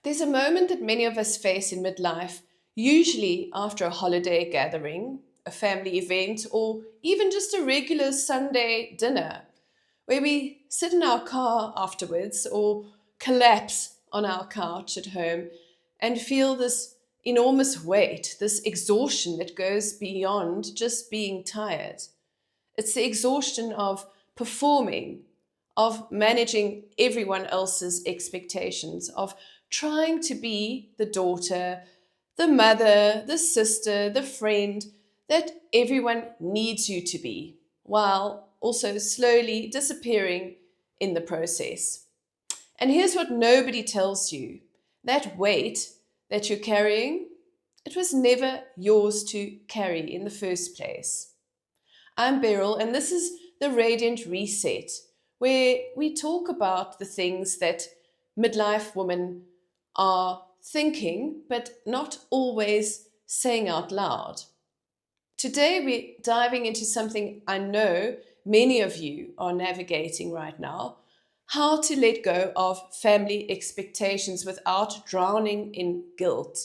There's a moment that many of us face in midlife, usually after a holiday gathering, a family event, or even just a regular Sunday dinner, where we sit in our car afterwards or collapse on our couch at home and feel this enormous weight, this exhaustion that goes beyond just being tired. It's the exhaustion of performing, of managing everyone else's expectations, of trying to be the daughter, the mother, the sister, the friend that everyone needs you to be, while also slowly disappearing in the process. And here's what nobody tells you: that weight that you're carrying, it was never yours to carry in the first place. I'm Beryl, and this is the Radiant Reset, where we talk about the things that midlife women are thinking, but not always saying out loud. Today, we're diving into something I know many of you are navigating right now: how to let go of family expectations without drowning in guilt.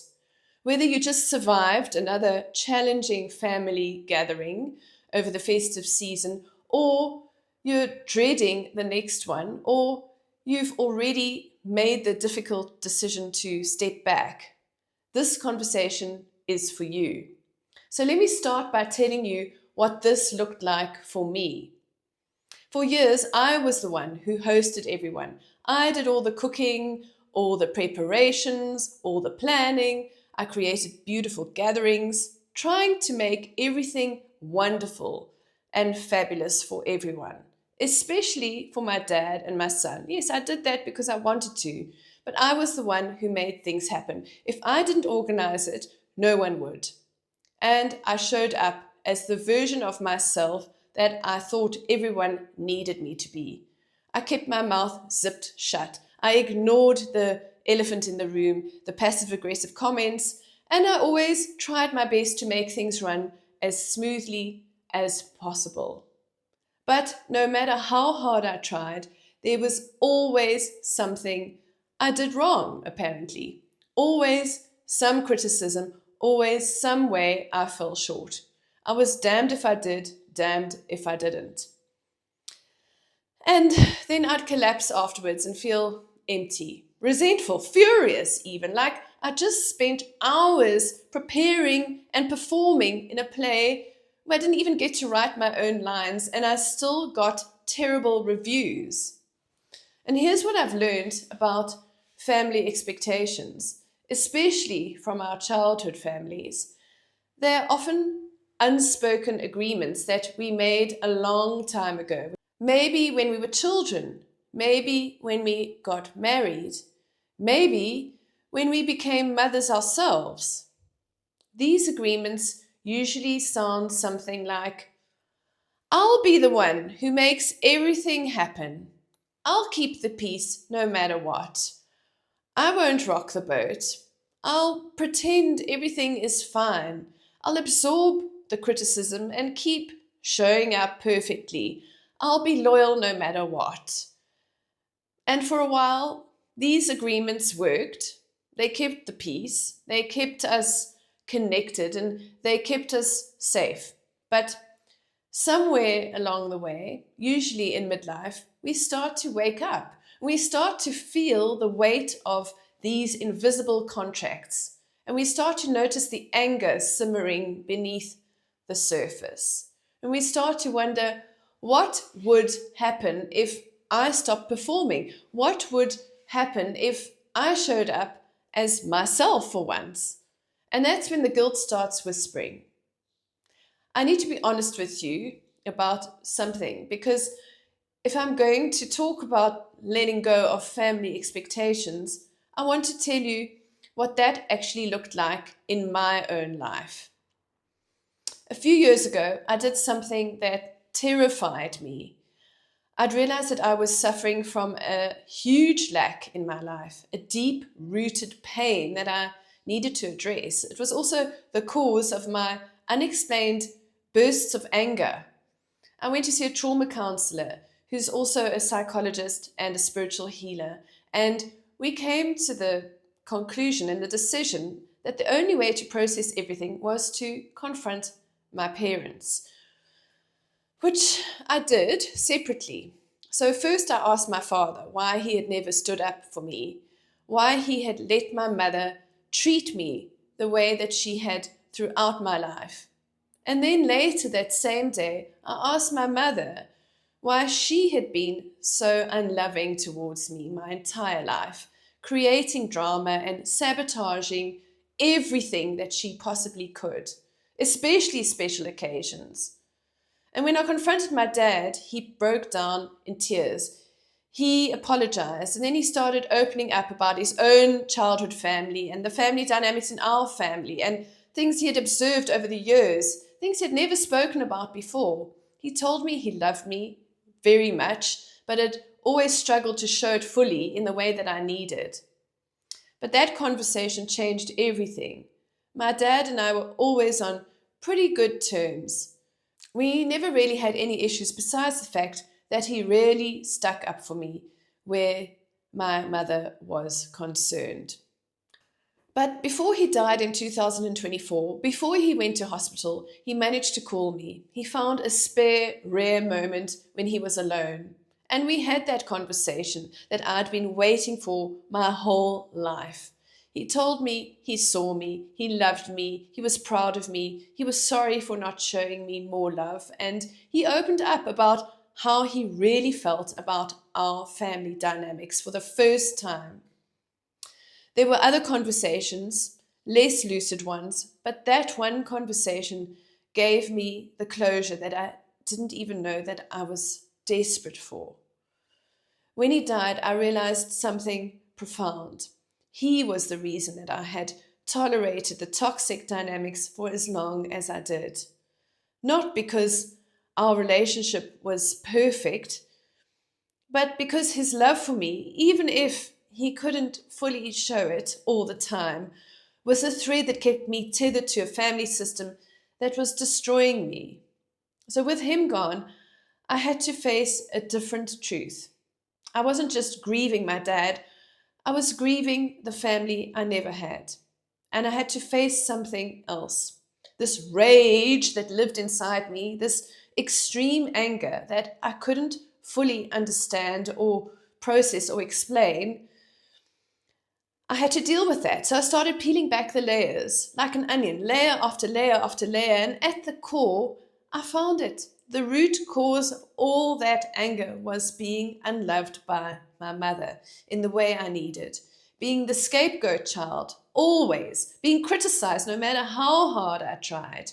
Whether you just survived another challenging family gathering over the festive season, or you're dreading the next one, or you've already made the difficult decision to step back, this conversation is for you. So let me start by telling you what this looked like for me. For years, I was the one who hosted everyone. I did all the cooking, all the preparations, all the planning. I created beautiful gatherings, trying to make everything wonderful and fabulous for everyone, especially for my dad and my son. Yes, I did that because I wanted to, but I was the one who made things happen. If I didn't organize it, no one would. And I showed up as the version of myself that I thought everyone needed me to be. I kept my mouth zipped shut. I ignored the elephant in the room, the passive aggressive comments, and I always tried my best to make things run as smoothly as possible. But no matter how hard I tried, there was always something I did wrong, apparently. Always some criticism, always some way I fell short. I was damned if I did, damned if I didn't. And then I'd collapse afterwards and feel empty, resentful, furious even, like I just spent hours preparing and performing in a play where I didn't even get to write my own lines and I still got terrible reviews. And here's what I've learned about family expectations, especially from our childhood families. They're often unspoken agreements that we made a long time ago. Maybe when we were children, maybe when we got married, maybe when we became mothers ourselves. These agreements usually sound something like, I'll be the one who makes everything happen. I'll keep the peace no matter what. I won't rock the boat. I'll pretend everything is fine. I'll absorb the criticism and keep showing up perfectly. I'll be loyal no matter what. And for a while, these agreements worked. They kept the peace, they kept us connected, and they kept us safe. But somewhere along the way, usually in midlife, we start to wake up. We start to feel the weight of these invisible contracts, and we start to notice the anger simmering beneath the surface. And we start to wonder, what would happen if I stopped performing? What would happen if I showed up as myself for once? And that's when the guilt starts whispering. I need to be honest with you about something, because if I'm going to talk about letting go of family expectations, I want to tell you what that actually looked like in my own life. A few years ago, I did something that terrified me. I'd realized that I was suffering from a huge lack in my life, a deep rooted pain that I needed to address. It was also the cause of my unexplained bursts of anger. I went to see a trauma counselor who's also a psychologist and a spiritual healer. And we came to the conclusion and the decision that the only way to process everything was to confront my parents, which I did separately. So first I asked my father why he had never stood up for me, why he had let my mother treat me the way that she had throughout my life. And then later that same day, I asked my mother why she had been so unloving towards me my entire life, creating drama and sabotaging everything that she possibly could, especially special occasions. And when I confronted my dad, he broke down in tears. He apologized and then he started opening up about his own childhood family and the family dynamics in our family and things he had observed over the years, things he had never spoken about before. He told me he loved me very much, but had always struggled to show it fully in the way that I needed. But that conversation changed everything. My dad and I were always on pretty good terms. We never really had any issues besides the fact that he really stuck up for me where my mother was concerned. But before he died in 2024, before he went to hospital, he managed to call me. He found a spare, rare moment when he was alone. And we had that conversation that I'd been waiting for my whole life. He told me he saw me, he loved me, he was proud of me, he was sorry for not showing me more love, and he opened up about how he really felt about our family dynamics for the first time. There were other conversations, less lucid ones, but that one conversation gave me the closure that I didn't even know that I was desperate for. When he died, I realized something profound. He was the reason that I had tolerated the toxic dynamics for as long as I did. Not because our relationship was perfect, but because his love for me, even if he couldn't fully show it all the time, was a thread that kept me tethered to a family system that was destroying me. So with him gone, I had to face a different truth. I wasn't just grieving my dad, I was grieving the family I never had. And I had to face something else. This rage that lived inside me, this extreme anger that I couldn't fully understand or process or explain. I had to deal with that. So I started peeling back the layers like an onion, layer after layer after layer. And at the core, I found it. The root cause of all that anger was being unloved by my mother in the way I needed, being the scapegoat child, always, being criticized no matter how hard I tried,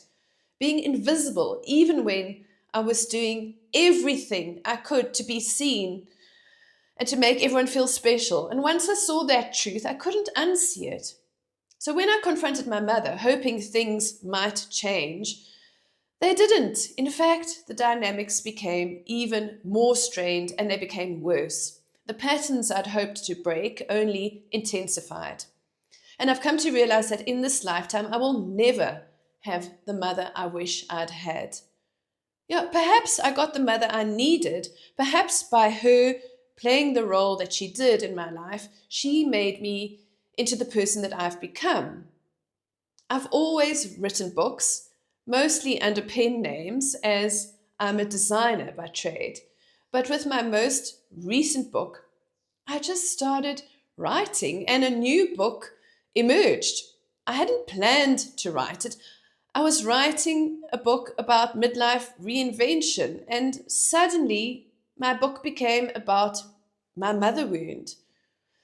being invisible even when I was doing everything I could to be seen and to make everyone feel special. And once I saw that truth, I couldn't unsee it. So when I confronted my mother, hoping things might change, they didn't. In fact, the dynamics became even more strained and they became worse. The patterns I'd hoped to break only intensified. And I've come to realize that in this lifetime, I will never have the mother I wish I'd had. Yeah, perhaps I got the mother I needed. Perhaps by her playing the role that she did in my life, she made me into the person that I've become. I've always written books, mostly under pen names, as I'm a designer by trade. But with my most recent book, I just started writing and a new book emerged. I hadn't planned to write it. I was writing a book about midlife reinvention, and suddenly my book became about my mother wound.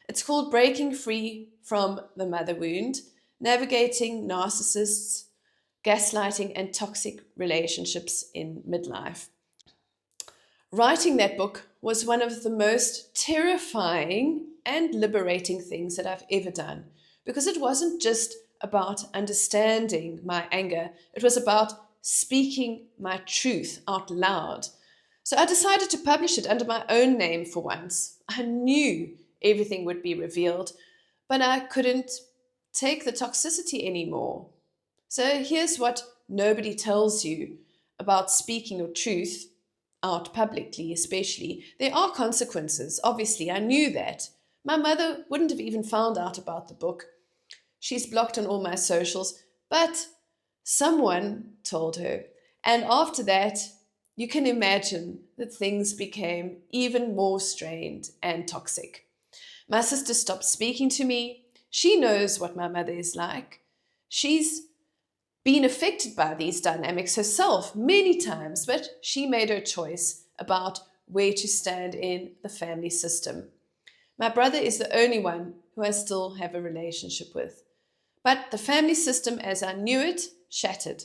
It's called Breaking Free from the Mother Wound, Navigating Narcissists, Gaslighting and Toxic Relationships in Midlife. Writing that book was one of the most terrifying and liberating things that I've ever done, because it wasn't just about understanding my anger, it was about speaking my truth out loud. So I decided to publish it under my own name for once. I knew everything would be revealed, but I couldn't take the toxicity anymore. So here's what nobody tells you about speaking your truth out publicly, especially. There are consequences, obviously, I knew that. My mother wouldn't have even found out about the book. She's blocked on all my socials, but someone told her. And after that, you can imagine that things became even more strained and toxic. My sister stopped speaking to me. She knows what my mother is like. She's been affected by these dynamics herself many times, but she made her choice about where to stand in the family system. My brother is the only one who I still have a relationship with. But the family system as I knew it shattered.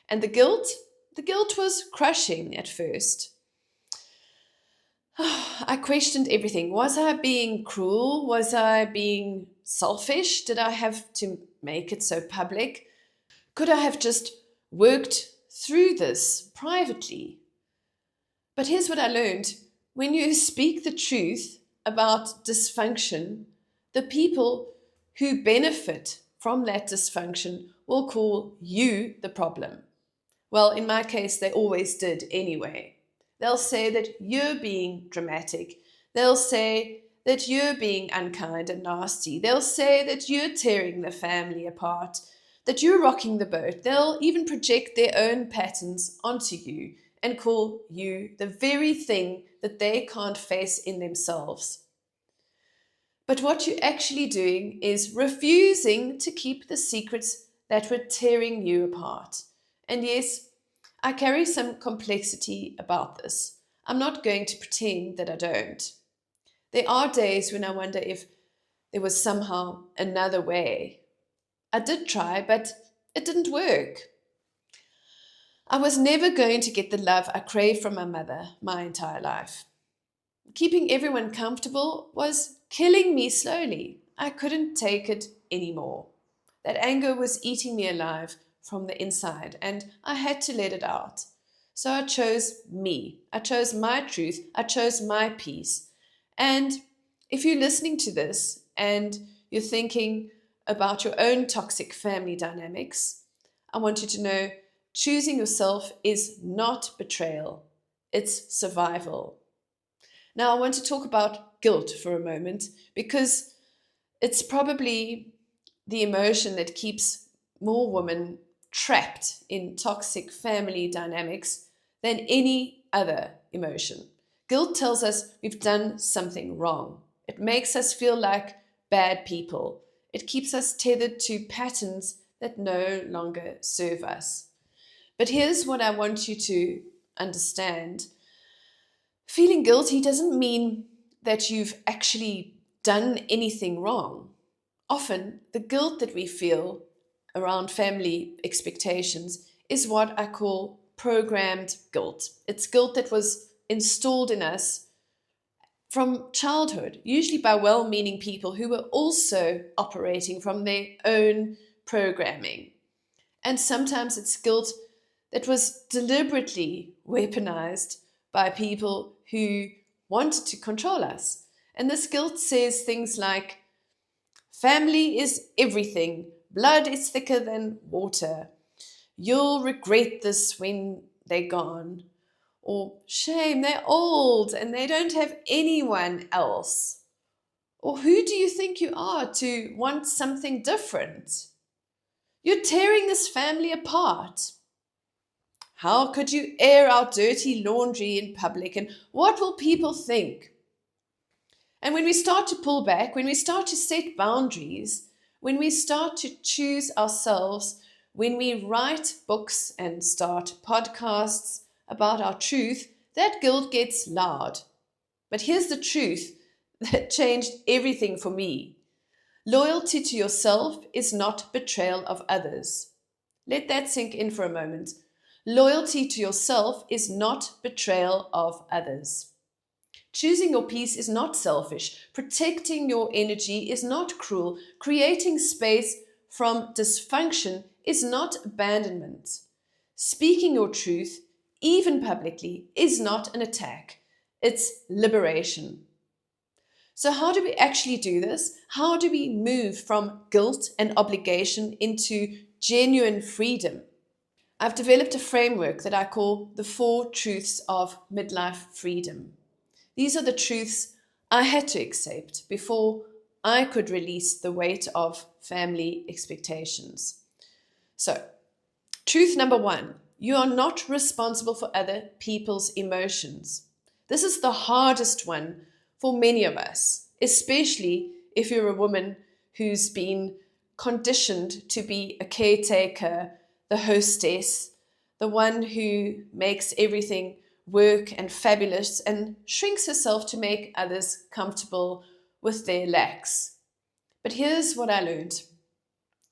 And the guilt was crushing at first. I questioned everything. Was I being cruel? Was I being selfish? Did I have to make it so public? Could I have just worked through this privately? But here's what I learned. When you speak the truth about dysfunction, the people who benefit from that dysfunction will call you the problem. Well, in my case, they always did anyway. They'll say that you're being dramatic. They'll say that you're being unkind and nasty. They'll say that you're tearing the family apart, that you're rocking the boat. They'll even project their own patterns onto you and call you the very thing that they can't face in themselves. But what you're actually doing is refusing to keep the secrets that were tearing you apart. And yes, I carry some complexity about this. I'm not going to pretend that I don't. There are days when I wonder if there was somehow another way. I did try, but it didn't work. I was never going to get the love I craved from my mother my entire life. Keeping everyone comfortable was killing me slowly. I couldn't take it anymore. That anger was eating me alive from the inside, and I had to let it out. So I chose me. I chose my truth. I chose my peace. And if you're listening to this and you're thinking about your own toxic family dynamics, I want you to know choosing yourself is not betrayal, it's survival. Now, I want to talk about guilt for a moment because it's probably the emotion that keeps more women trapped in toxic family dynamics than any other emotion. Guilt tells us we've done something wrong. It makes us feel like bad people. It keeps us tethered to patterns that no longer serve us. But here's what I want you to understand. Feeling guilty doesn't mean that you've actually done anything wrong. Often, the guilt that we feel around family expectations is what I call programmed guilt. It's guilt that was installed in us from childhood, usually by well-meaning people who were also operating from their own programming. And sometimes it's guilt that was deliberately weaponized by people who wanted to control us. And this guilt says things like, family is everything, blood is thicker than water, you'll regret this when they're gone, or shame, they're old and they don't have anyone else. Or who do you think you are to want something different? You're tearing this family apart. How could you air out dirty laundry in public? And what will people think? And when we start to pull back, when we start to set boundaries, when we start to choose ourselves, when we write books and start podcasts about our truth, that guilt gets loud. But here's the truth that changed everything for me. Loyalty to yourself is not betrayal of others. Let that sink in for a moment. Loyalty to yourself is not betrayal of others. Choosing your peace is not selfish. Protecting your energy is not cruel. Creating space from dysfunction is not abandonment. Speaking your truth, even publicly, is not an attack. It's liberation. So how do we actually do this? How do we move from guilt and obligation into genuine freedom? I've developed a framework that I call the 4 truths of midlife freedom. These are the truths I had to accept before I could release the weight of family expectations. So, truth number one, you are not responsible for other people's emotions. This is the hardest one for many of us, especially if you're a woman who's been conditioned to be a caretaker, the hostess, the one who makes everything work and fabulous and shrinks herself to make others comfortable with their lacks. But here's what I learned.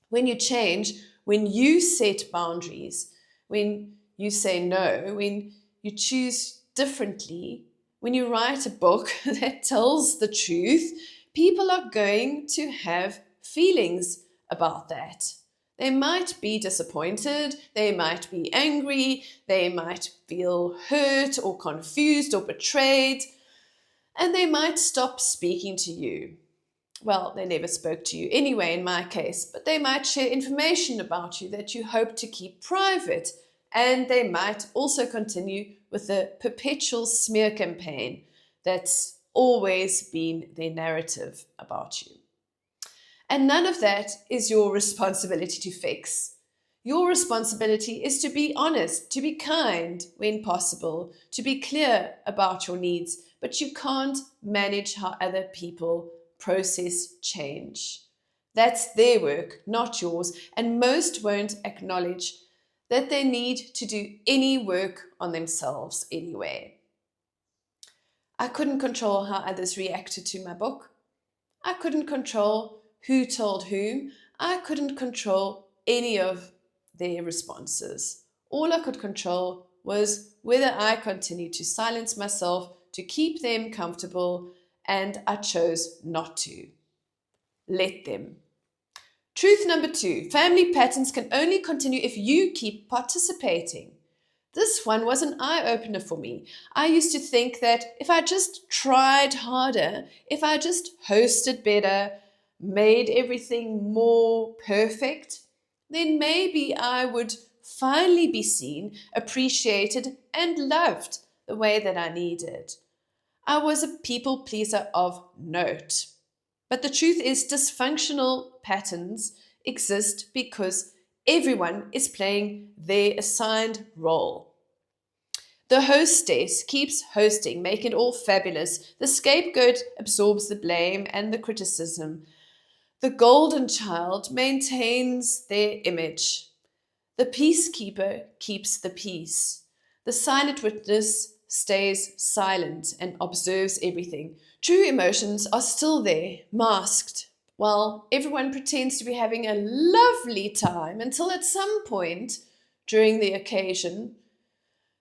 When you change, when you set boundaries, when you say no, when you choose differently, when you write a book that tells the truth, people are going to have feelings about that. They might be disappointed, they might be angry, they might feel hurt or confused or betrayed, and they might stop speaking to you. Well, they never spoke to you anyway, in my case, but they might share information about you that you hope to keep private, and they might also continue with the perpetual smear campaign that's always been their narrative about you. And none of that is your responsibility to fix. Your responsibility is to be honest, to be kind when possible, to be clear about your needs, but you can't manage how other people process change. That's their work, not yours, and most won't acknowledge that they need to do any work on themselves anyway. I couldn't control how others reacted to my book. I couldn't control who told whom. I couldn't control any of their responses. All I could control was whether I continued to silence myself to keep them comfortable, and I chose not to. Let them. Truth number two, family patterns can only continue if you keep participating. This one was an eye-opener for me. I used to think that if I just tried harder, if I just hosted better, made everything more perfect, then maybe I would finally be seen, appreciated, and loved the way that I needed. I was a people pleaser of note. But the truth is, dysfunctional patterns exist because everyone is playing their assigned role. The hostess keeps hosting, making it all fabulous. The scapegoat absorbs the blame and the criticism. The golden child maintains their image. The peacekeeper keeps the peace. The silent witness stays silent and observes everything. True emotions are still there, masked, while everyone pretends to be having a lovely time until at some point during the occasion,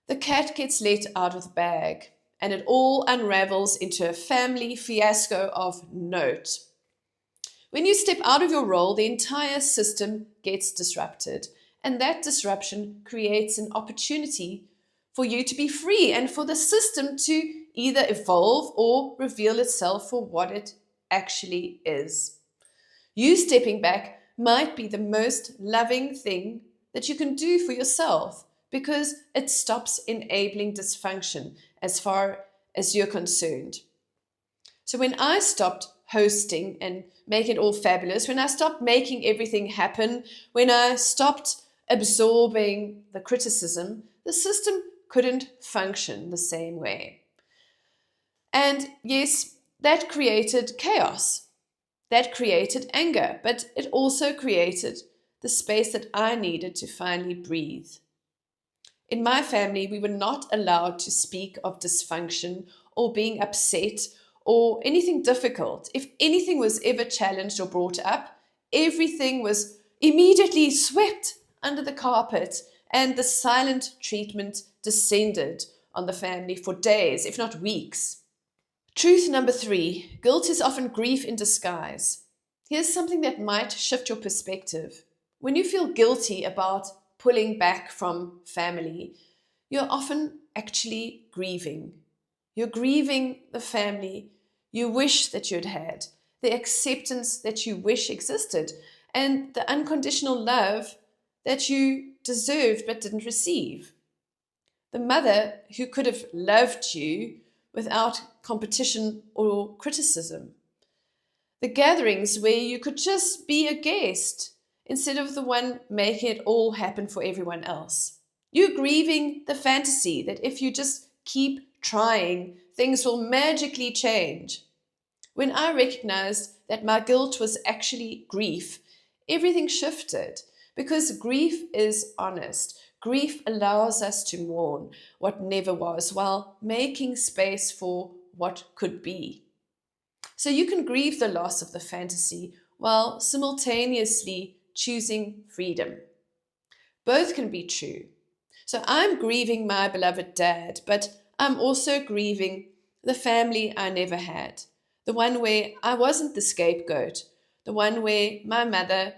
the cat gets let out of the bag and it all unravels into a family fiasco of note. When you step out of your role, the entire system gets disrupted, and that disruption creates an opportunity for you to be free and for the system to either evolve or reveal itself for what it actually is. You stepping back might be the most loving thing that you can do for yourself because it stops enabling dysfunction as far as you're concerned. So when I stopped hosting and making it all fabulous, when I stopped making everything happen, when I stopped absorbing the criticism, the system couldn't function the same way. And yes, that created chaos. That created anger, but it also created the space that I needed to finally breathe. In my family, we were not allowed to speak of dysfunction or being upset or anything difficult. If anything was ever challenged or brought up, everything was immediately swept under the carpet, and the silent treatment descended on the family for days, if not weeks. Truth number three, guilt is often grief in disguise. Here's something that might shift your perspective. When you feel guilty about pulling back from family, you're often actually grieving. You're grieving the family you wish that you'd had, the acceptance that you wish existed, and the unconditional love that you deserved but didn't receive. The mother who could have loved you without competition or criticism. The gatherings where you could just be a guest instead of the one making it all happen for everyone else. You're grieving the fantasy that if you just keep trying, things will magically change. When I recognized that my guilt was actually grief, everything shifted because grief is honest. Grief allows us to mourn what never was while making space for what could be. So you can grieve the loss of the fantasy while simultaneously choosing freedom. Both can be true. So I'm grieving my beloved dad, but I'm also grieving the family I never had. The one where I wasn't the scapegoat. The one where my mother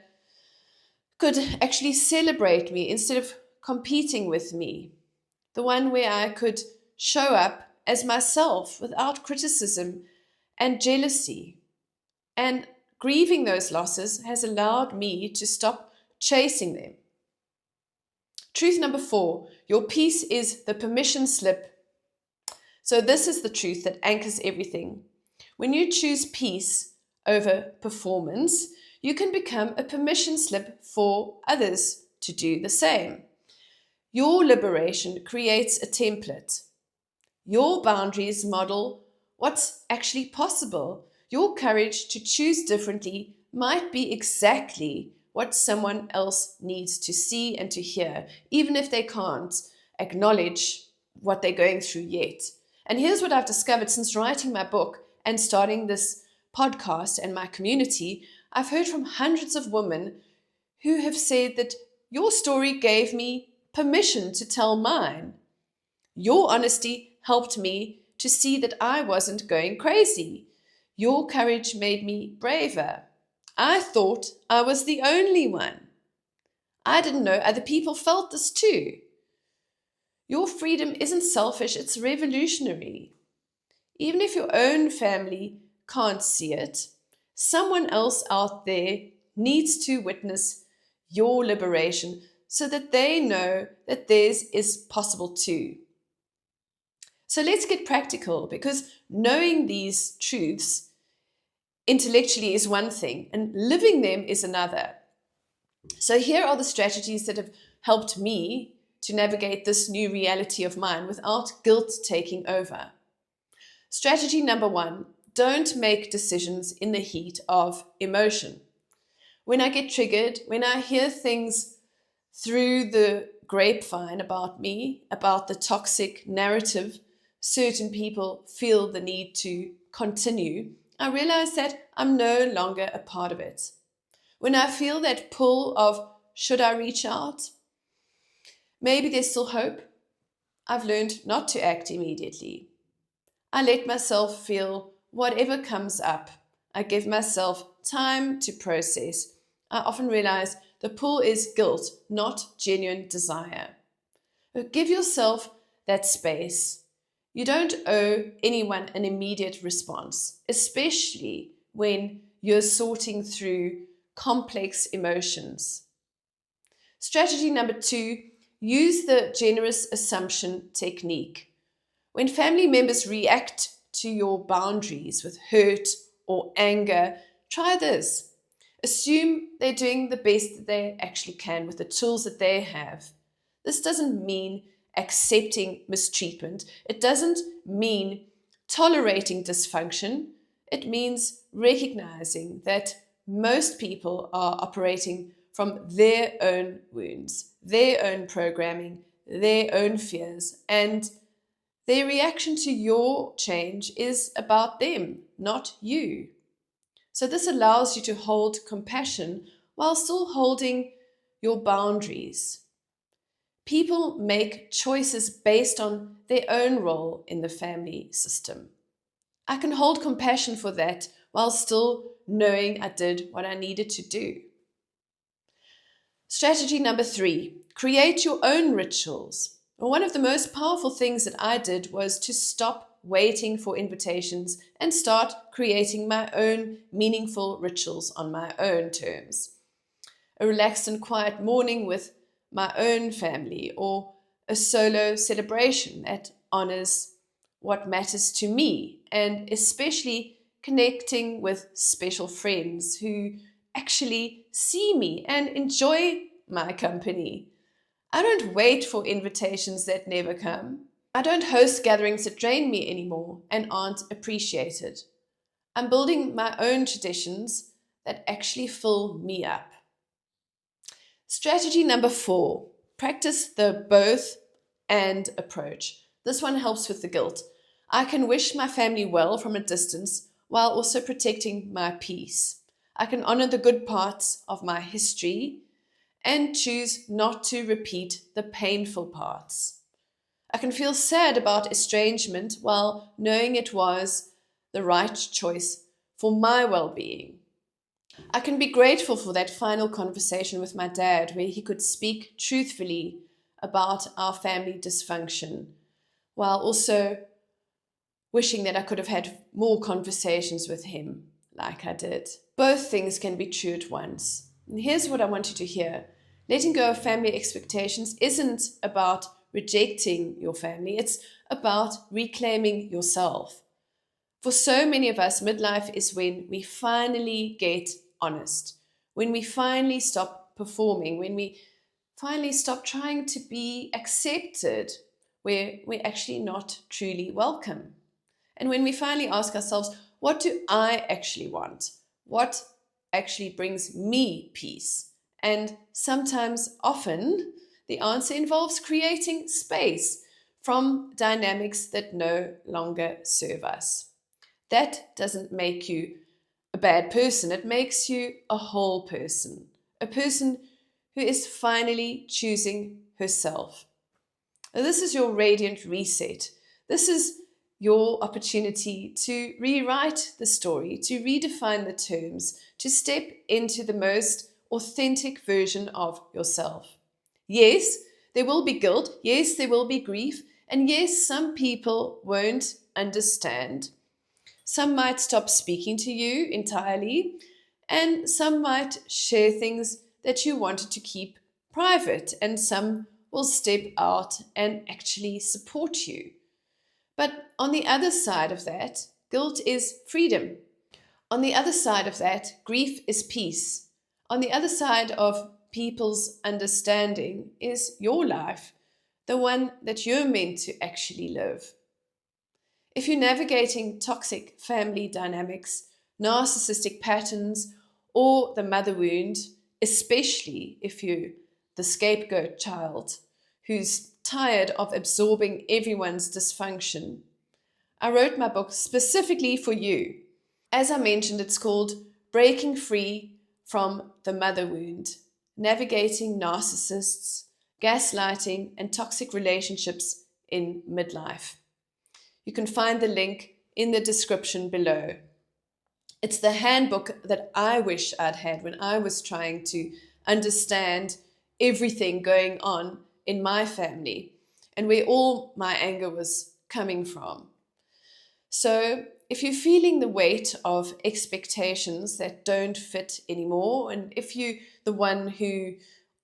could actually celebrate me instead of competing with me. The one where I could show up as myself without criticism and jealousy. And grieving those losses has allowed me to stop chasing them. Truth number 4, your peace is the permission slip. So this is the truth that anchors everything. When you choose peace over performance, you can become a permission slip for others to do the same. Your liberation creates a template. Your boundaries model what's actually possible. Your courage to choose differently might be exactly what someone else needs to see and to hear, even if they can't acknowledge what they're going through yet. And here's what I've discovered since writing my book and starting this podcast and my community. I've heard from hundreds of women who have said that your story gave me permission to tell mine. Your honesty helped me to see that I wasn't going crazy. Your courage made me braver. I thought I was the only one. I didn't know other people felt this too. Your freedom isn't selfish, it's revolutionary. Even if your own family can't see it, someone else out there needs to witness your liberation so that they know that theirs is possible too. So let's get practical, because knowing these truths intellectually is one thing and living them is another. So here are the strategies that have helped me to navigate this new reality of mine without guilt taking over. Strategy number 1, don't make decisions in the heat of emotion. When I get triggered, when I hear things through the grapevine about me, about the toxic narrative certain people feel the need to continue, I realize that I'm no longer a part of it. When I feel that pull of, should I reach out? Maybe there's still hope. I've learned not to act immediately. I let myself feel whatever comes up. I give myself time to process. I often realize the pull is guilt, not genuine desire. But give yourself that space. You don't owe anyone an immediate response, especially when you're sorting through complex emotions. Strategy number 2, use the generous assumption technique. When family members react to your boundaries with hurt or anger, try this. Assume they're doing the best that they actually can with the tools that they have. This doesn't mean accepting mistreatment. It doesn't mean tolerating dysfunction. It means recognizing that most people are operating from their own wounds, their own programming, their own fears, and their reaction to your change is about them, not you. So this allows you to hold compassion while still holding your boundaries. People make choices based on their own role in the family system. I can hold compassion for that while still knowing I did what I needed to do. Strategy number 3, create your own rituals. One of the most powerful things that I did was to stop waiting for invitations and start creating my own meaningful rituals on my own terms. A relaxed and quiet morning with my own family, or a solo celebration that honors what matters to me, and especially connecting with special friends who actually see me and enjoy my company. I don't wait for invitations that never come. I don't host gatherings that drain me anymore and aren't appreciated. I'm building my own traditions that actually fill me up. Strategy number 4, practice the both and approach. This one helps with the guilt. I can wish my family well from a distance while also protecting my peace. I can honor the good parts of my history and choose not to repeat the painful parts. I can feel sad about estrangement while knowing it was the right choice for my well being. I can be grateful for that final conversation with my dad where he could speak truthfully about our family dysfunction while also wishing that I could have had more conversations with him like I did. Both things can be true at once. And here's what I want you to hear. Letting go of family expectations isn't about rejecting your family, it's about reclaiming yourself. For so many of us, midlife is when we finally get honest, when we finally stop performing, when we finally stop trying to be accepted where we're actually not truly welcome. And when we finally ask ourselves, what do I actually want? What actually brings me peace? And sometimes, often, the answer involves creating space from dynamics that no longer serve us. That doesn't make you a bad person, it makes you a whole person, a person who is finally choosing herself. Now, this is your radiant reset. This is your opportunity to rewrite the story, to redefine the terms, to step into the most authentic version of yourself. Yes, there will be guilt. Yes, there will be grief. And yes, some people won't understand. Some might stop speaking to you entirely, and some might share things that you wanted to keep private, and some will step out and actually support you. But on the other side of that, guilt is freedom. On the other side of that, grief is peace. On the other side of people's understanding is your life, the one that you're meant to actually live. If you're navigating toxic family dynamics, narcissistic patterns, or the mother wound, especially if you're the scapegoat child who's tired of absorbing everyone's dysfunction, I wrote my book specifically for you. As I mentioned, it's called Breaking Free from the Mother Wound, Navigating Narcissists, Gaslighting, and Toxic Relationships in Midlife. You can find the link in the description below. It's the handbook that I wish I'd had when I was trying to understand everything going on in my family and where all my anger was coming from. So, if you're feeling the weight of expectations that don't fit anymore, and if you're the one who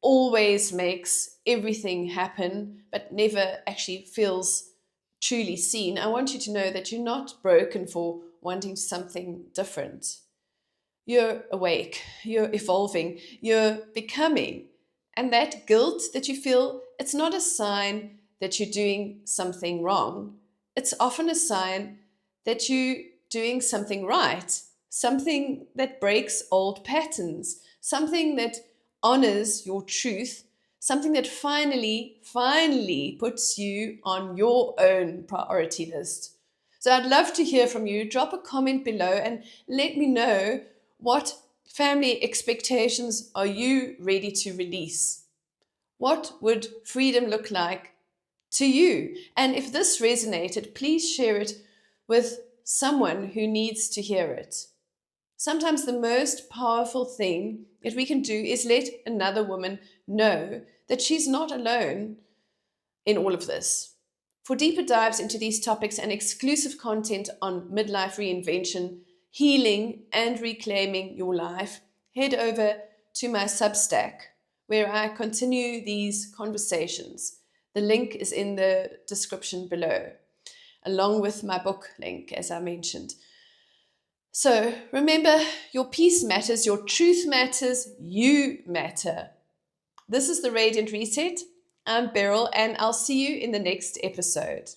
always makes everything happen but never actually feels truly seen, I want you to know that you're not broken for wanting something different. You're awake, you're evolving, you're becoming. And that guilt that you feel, it's not a sign that you're doing something wrong. It's often a sign that you're doing something right, something that breaks old patterns, something that honors your truth, something that finally puts you on your own priority list. So I'd love to hear from you. Drop a comment below and let me know what family expectations are you ready to release? What would freedom look like to you? And if this resonated, please share it with someone who needs to hear it. Sometimes the most powerful thing that we can do is let another woman know that she's not alone in all of this. For deeper dives into these topics and exclusive content on midlife reinvention, healing, and reclaiming your life, head over to my Substack, where I continue these conversations. The link is in the description below. along with my book link, as I mentioned. So remember, your peace matters, your truth matters, you matter. This is the Radiant Reset. I'm Beryl, and I'll see you in the next episode.